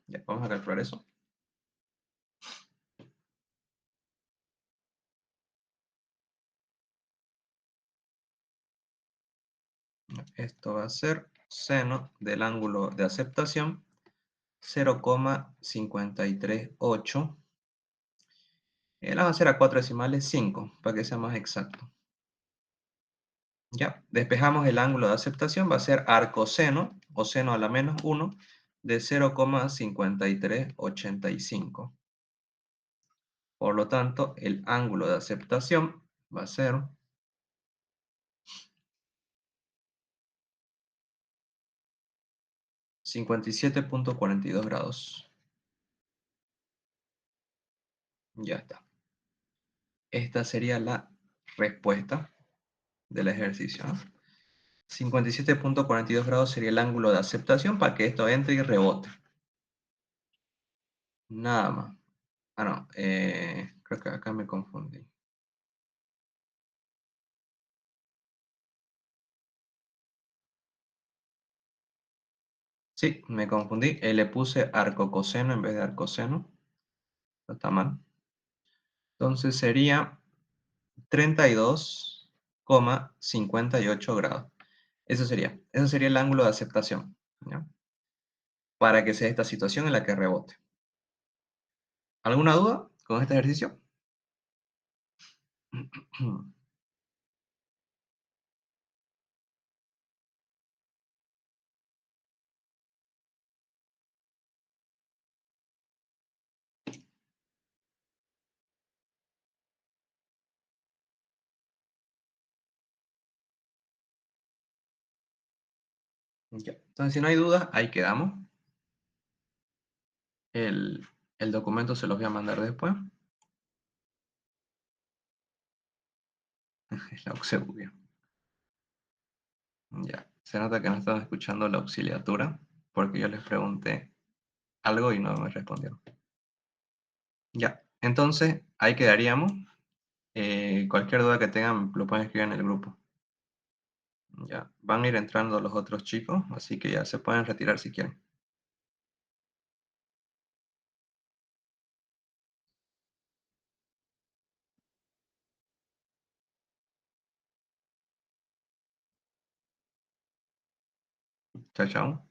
Ya, vamos a calcular eso. Esto va a ser seno del ángulo de aceptación, 0,538. La vamos a hacer a 4 decimales, 5, para que sea más exacto. Ya, despejamos el ángulo de aceptación, va a ser arcoseno, o seno a la menos 1, de 0,5385. Por lo tanto, el ángulo de aceptación va a ser 57,42 grados. Ya está. Esta sería la respuesta del ejercicio, ¿no? 57,42 grados sería el ángulo de aceptación para que esto entre y rebote. Nada más. Ah, no. Creo que acá me confundí. Sí, me confundí. Le puse arcocoseno en vez de arcoseno. No está mal. Entonces sería 32,58 grados. Eso sería el ángulo de aceptación, ¿ya? Para que sea esta situación en la que rebote. ¿Alguna duda con este ejercicio? Ya. Entonces, si no hay dudas, ahí quedamos. El, el documento se los voy a mandar después. Es la auxeburia. Ya. Se nota que no están escuchando la auxiliatura, porque yo les pregunté algo y no me respondieron. Ya. Entonces, ahí quedaríamos. Cualquier duda que tengan, lo pueden escribir en el grupo. Ya. Van a ir entrando los otros chicos, así que ya se pueden retirar si quieren. Chao, chao.